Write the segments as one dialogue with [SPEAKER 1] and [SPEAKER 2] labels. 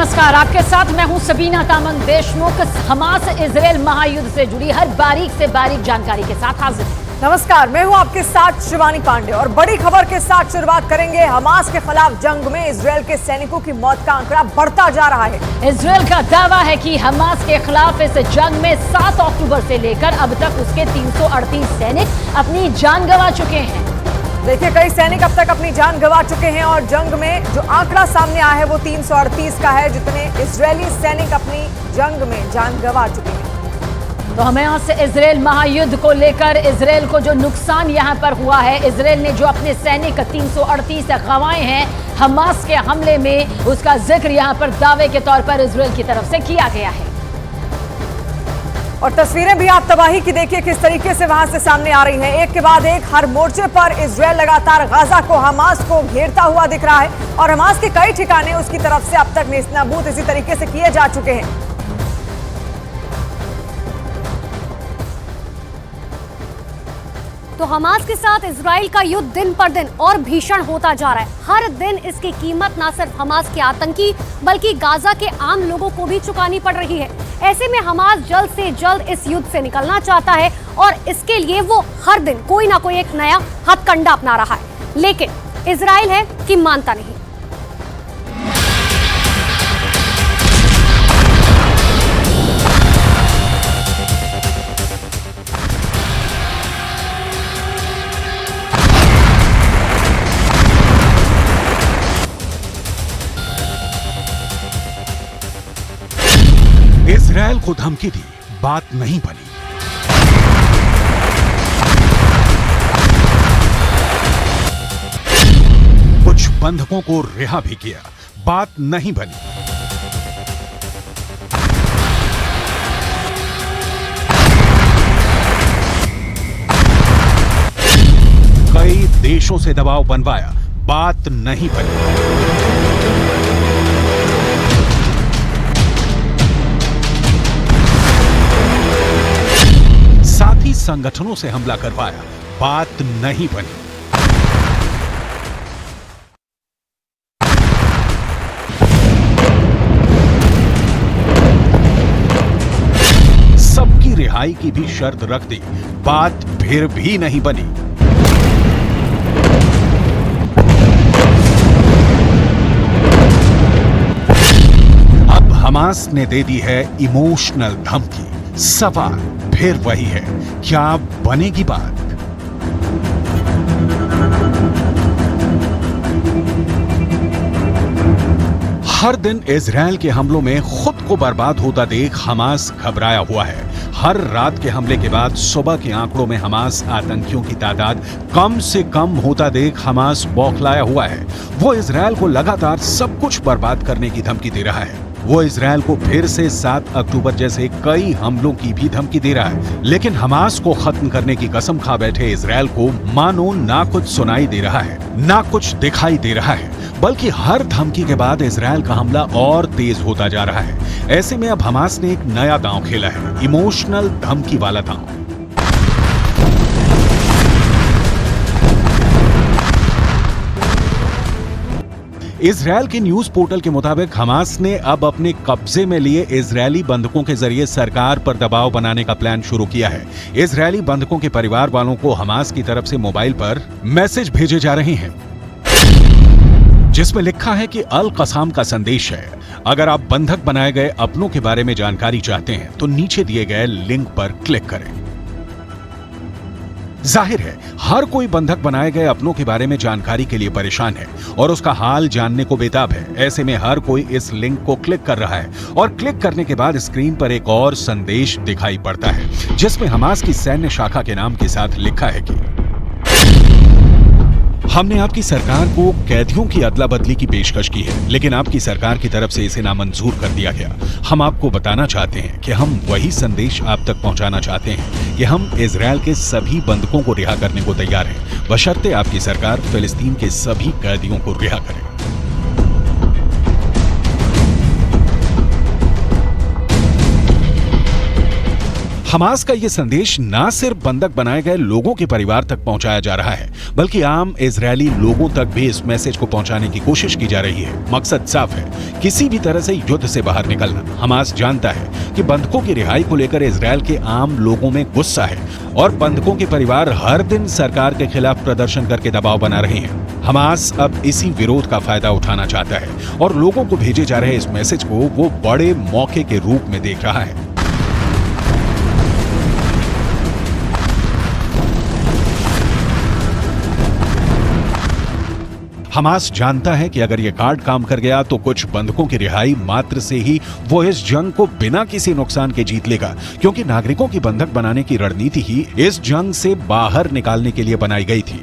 [SPEAKER 1] नमस्कार, आपके साथ मैं हूं सबीना तामंग देशमुख। हमास इजरायल महायुद्ध से जुड़ी हर बारीक से बारीक जानकारी के साथ हाजिर हूं।
[SPEAKER 2] नमस्कार, मैं हूं आपके साथ शिवानी पांडे और बड़ी खबर के साथ शुरुआत करेंगे। हमास के खिलाफ जंग में इजरायल के सैनिकों की मौत का आंकड़ा बढ़ता जा रहा है।
[SPEAKER 1] इजरायल का दावा है कि हमास के खिलाफ इस जंग में 7 अक्टूबर से लेकर अब तक उसके 338 सैनिक अपनी जान गंवा चुके हैं।
[SPEAKER 2] देखिए, कई सैनिक अब तक अपनी जान गंवा चुके हैं और जंग में जो आंकड़ा सामने आया है वो 338 का है, जितने इजरायली सैनिक अपनी जंग में जान गंवा चुके हैं।
[SPEAKER 1] तो हमास इजरायल महायुद्ध को लेकर इजरायल को जो नुकसान यहां पर हुआ है, इजरायल ने जो अपने सैनिक 338 गंवाए हैं हमास के हमले में, उसका जिक्र यहां पर दावे के तौर पर इजरायल की तरफ से किया गया है।
[SPEAKER 2] और तस्वीरें भी आप तबाही की देखिए किस तरीके से वहां से सामने आ रही हैं। एक के बाद एक हर मोर्चे पर इजरायल लगातार गाजा को, हमास को घेरता हुआ दिख रहा है और हमास के कई ठिकाने उसकी तरफ से अब तक नेस्तनाबूद इसी तरीके से किए जा चुके हैं।
[SPEAKER 3] तो हमास के साथ इजराइल का युद्ध दिन पर दिन और भीषण होता जा रहा है। हर दिन इसकी कीमत न सिर्फ हमास के आतंकी बल्कि गाजा के आम लोगों को भी चुकानी पड़ रही है। ऐसे में हमास जल्द से जल्द इस युद्ध से निकलना चाहता है और इसके लिए वो हर दिन कोई ना कोई एक नया हथकंडा अपना रहा है, लेकिन इजराइल है कि मानता नहीं।
[SPEAKER 4] इजरायल को धमकी दी, बात नहीं बनी। कुछ बंधकों को रिहा भी किया, बात नहीं बनी। कई देशों से दबाव बनवाया, बात नहीं बनी। साथी संगठनों से हमला करवाया, बात नहीं बनी। सबकी रिहाई की भी शर्त रख दी, बात फिर भी नहीं बनी। अब हमास ने दे दी है इमोशनल धमकी। सवाल फिर वही है, क्या बनेगी बात? हर दिन इजरायल के हमलों में खुद को बर्बाद होता देख हमास घबराया हुआ है। हर रात के हमले के बाद सुबह के आंकड़ों में हमास आतंकियों की तादाद कम से कम होता देख हमास बौखलाया हुआ है। वो इजरायल को लगातार सब कुछ बर्बाद करने की धमकी दे रहा है। वो इजरायल को फिर से 7 अक्टूबर जैसे कई हमलों की भी धमकी दे रहा है, लेकिन हमास को खत्म करने की कसम खा बैठे इजरायल को मानो ना कुछ सुनाई दे रहा है, ना कुछ दिखाई दे रहा है, बल्कि हर धमकी के बाद इजरायल का हमला और तेज होता जा रहा है। ऐसे में अब हमास ने एक नया दांव खेला है, इमोशनल धमकी वाला दांव। इजरायल के न्यूज पोर्टल के मुताबिक हमास ने अब अपने कब्जे में लिए इजरायली बंधकों के जरिए सरकार पर दबाव बनाने का प्लान शुरू किया है। इजरायली बंधकों के परिवार वालों को हमास की तरफ से मोबाइल पर मैसेज भेजे जा रहे हैं, जिसमें लिखा है कि अल कसाम का संदेश है। अगर आप बंधक बनाए गए अपनों के बारे में जानकारी चाहते हैं तो नीचे दिए गए लिंक पर क्लिक करें। जाहिर है, हर कोई बंधक बनाए गए अपनों के बारे में जानकारी के लिए परेशान है और उसका हाल जानने को बेताब है। ऐसे में हर कोई इस लिंक को क्लिक कर रहा है और क्लिक करने के बाद स्क्रीन पर एक और संदेश दिखाई पड़ता है, जिसमें हमास की सैन्य शाखा के नाम के साथ लिखा है कि हमने आपकी सरकार को कैदियों की अदला बदली की पेशकश की है, लेकिन आपकी सरकार की तरफ से इसे नामंजूर कर दिया गया। हम आपको बताना चाहते हैं कि हम वही संदेश आप तक पहुंचाना चाहते हैं कि हम इजरायल के सभी बंधकों को रिहा करने को तैयार हैं, बशर्ते आपकी सरकार फिलिस्तीन के सभी कैदियों को रिहा करे। हमास का ये संदेश ना सिर्फ बंधक बनाए गए लोगों के परिवार तक पहुंचाया जा रहा है, बल्कि आम इजरायली लोगों तक भी इस मैसेज को पहुंचाने की कोशिश की जा रही है। मकसद साफ है, किसी भी तरह से युद्ध से बाहर निकलना। हमास जानता है कि बंधकों की रिहाई को लेकर इजरायल के आम लोगों में गुस्सा है और बंधकों के परिवार हर दिन सरकार के खिलाफ प्रदर्शन करके दबाव बना रहे हैं। हमास अब इसी विरोध का फायदा उठाना चाहता है और लोगों को भेजे जा रहे इस मैसेज को वो बड़े मौके के रूप में देख रहा है। हमास जानता है कि अगर ये कार्ड काम कर गया तो कुछ बंधकों की रिहाई मात्र से ही वो इस जंग को बिना किसी नुकसान के जीत लेगा, क्योंकि नागरिकों की बंधक बनाने की रणनीति ही इस जंग से बाहर निकालने के लिए बनाई गई थी।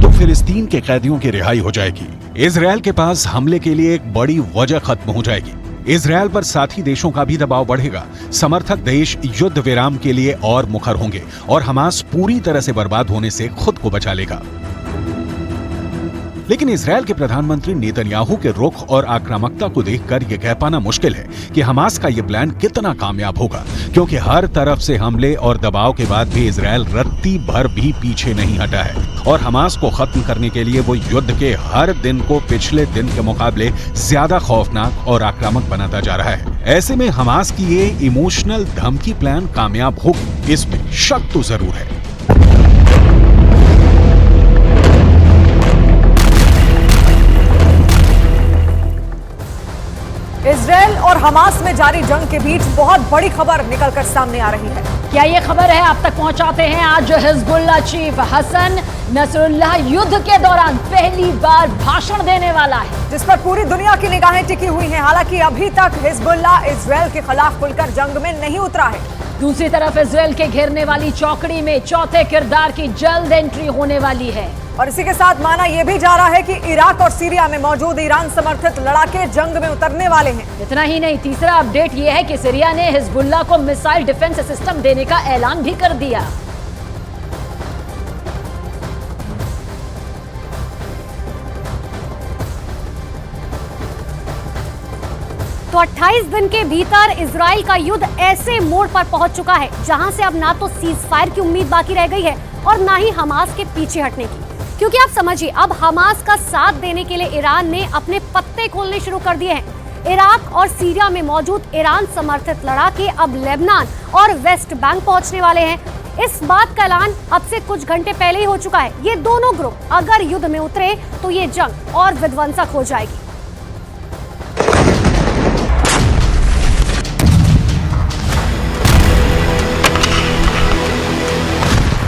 [SPEAKER 4] तो फिलिस्तीन के कैदियों की रिहाई हो जाएगी, इजरायल के पास हमले के लिए एक बड़ी वजह खत्म हो जाएगी, इजरायल पर साथी देशों का भी दबाव बढ़ेगा, समर्थक देश युद्ध विराम के लिए और मुखर होंगे और हमास पूरी तरह से बर्बाद होने से खुद को बचा लेगा। लेकिन इजरायल के प्रधानमंत्री नेतन्याहू के रुख और आक्रामकता को देखकर यह कह पाना मुश्किल है कि हमास का यह प्लान कितना कामयाब होगा, क्योंकि हर तरफ से हमले और दबाव के बाद भी इजरायल रत्ती भर भी पीछे नहीं हटा है और हमास को खत्म करने के लिए वो युद्ध के हर दिन को पिछले दिन के मुकाबले ज्यादा खौफनाक और आक्रामक बनाता जा रहा है। ऐसे में हमास की ये इमोशनल धमकी प्लान कामयाब होगी, इसमें शक तो जरूर है।
[SPEAKER 2] इजरायल और हमास में जारी जंग के बीच बहुत बड़ी खबर निकलकर सामने आ रही है।
[SPEAKER 1] क्या ये खबर है, आप तक पहुंचाते हैं। आज हिजबुल्लाह चीफ हसन नसरुल्लाह युद्ध के दौरान पहली बार भाषण देने वाला है,
[SPEAKER 2] जिस पर पूरी दुनिया की निगाहें टिकी हुई हैं। हालांकि अभी तक हिजबुल्लाह इजरायल के खिलाफ खुलकर जंग में नहीं उतरा है।
[SPEAKER 1] दूसरी तरफ इजरायल के घेरने वाली चौकड़ी में चौथे किरदार की जल्द एंट्री होने वाली है
[SPEAKER 2] और इसी के साथ माना यह भी जा रहा है कि इराक और सीरिया में मौजूद ईरान समर्थित लड़ाके जंग में उतरने वाले हैं।
[SPEAKER 1] इतना ही नहीं, तीसरा अपडेट यह है कि सीरिया ने हिजबुल्लाह को मिसाइल डिफेंस सिस्टम देने का ऐलान भी कर दिया।
[SPEAKER 3] तो 28 दिन के भीतर इजराइल का युद्ध ऐसे मोड़ पर पहुंच चुका है जहां से अब ना तो सीज फायर की उम्मीद बाकी रह गई है और ना ही हमास के पीछे हटने की, क्योंकि आप समझिए अब हमास का साथ देने के लिए ईरान ने अपने पत्ते खोलने शुरू कर दिए हैं। इराक और सीरिया में मौजूद ईरान समर्थित लड़ाके अब लेबनान और वेस्ट बैंक पहुंचने वाले हैं। इस बात का ऐलान अब से कुछ घंटे पहले ही हो चुका है। ये दोनों ग्रुप अगर युद्ध में उतरे तो ये जंग और विध्वंसक हो जाएगी।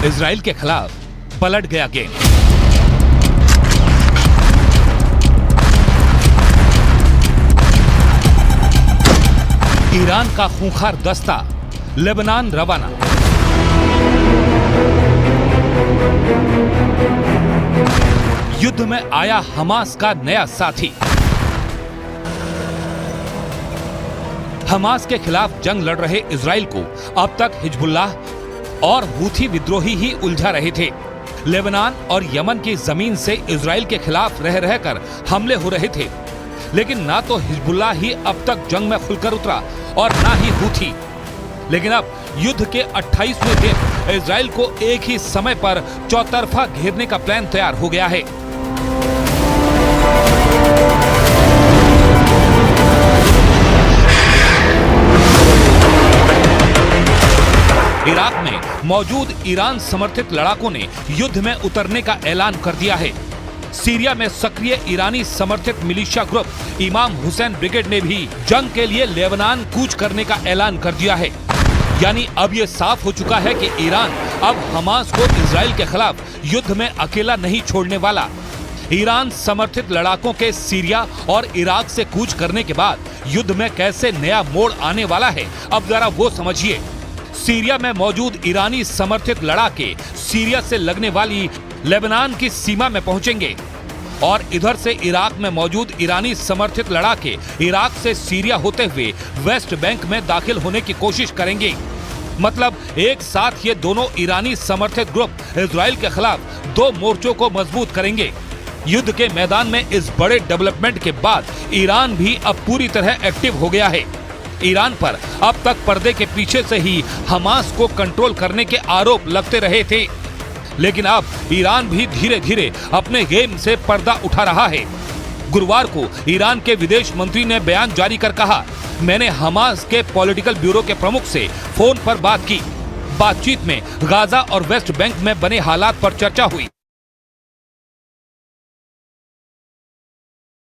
[SPEAKER 5] इजराइल के खिलाफ पलट गया गेम। ईरान का खूंखार दस्ता लेबनान रवाना। युद्ध में आया हमास का नया साथी। हमास के खिलाफ जंग लड़ रहे इजराइल को अब तक हिजबुल्लाह और हूथी विद्रोही ही उलझा रहे थे। लेबनान और यमन की जमीन से इजराइल के खिलाफ रह रहकर हमले हो रहे थे, लेकिन ना तो हिजबुल्लाह ही अब तक जंग में खुलकर उतरा और ना ही हूथी। लेकिन अब युद्ध के 28वें दिन इजराइल को एक ही समय पर चौतरफा घेरने का प्लान तैयार हो गया है। इराक में मौजूद ईरान समर्थित लड़ाकों ने युद्ध में उतरने का ऐलान कर दिया है। सीरिया में सक्रिय ईरानी समर्थित मिलिशिया ग्रुप इमाम हुसैन ब्रिगेड ने भी जंग के लिए लेबनान कूच करने का ऐलान कर दिया है। यानी अब यह साफ हो चुका है कि ईरान अब हमास को इजराइल के खिलाफ युद्ध में अकेला नहीं छोड़ने वाला। ईरान समर्थित लड़ाकों के सीरिया और इराक से कूच करने के बाद युद्ध में कैसे नया मोड़ आने वाला है, अब जरा वो समझिए। सीरिया में मौजूद ईरानी समर्थित लड़ाके सीरिया से लगने वाली लेबनान की सीमा में पहुंचेंगे और इधर से इराक में मौजूद ईरानी समर्थित लड़ाके इराक से सीरिया होते हुए वेस्ट बैंक में दाखिल होने की कोशिश करेंगे। मतलब एक साथ ये दोनों ईरानी समर्थित ग्रुप इजराइल के खिलाफ दो मोर्चों को मजबूत करेंगे। युद्ध के मैदान में इस बड़े डेवलपमेंट के बाद ईरान भी अब पूरी तरह एक्टिव हो गया है। ईरान पर अब तक पर्दे के पीछे से ही हमास को कंट्रोल करने के आरोप लगते रहे थे, लेकिन अब ईरान भी धीरे धीरे अपने गेम से पर्दा उठा रहा है। गुरुवार को ईरान के विदेश मंत्री ने बयान जारी कर कहा, मैंने हमास के पॉलिटिकल ब्यूरो के प्रमुख से फोन पर बात की। बातचीत में गाजा और वेस्ट बैंक में बने हालात पर चर्चा हुई।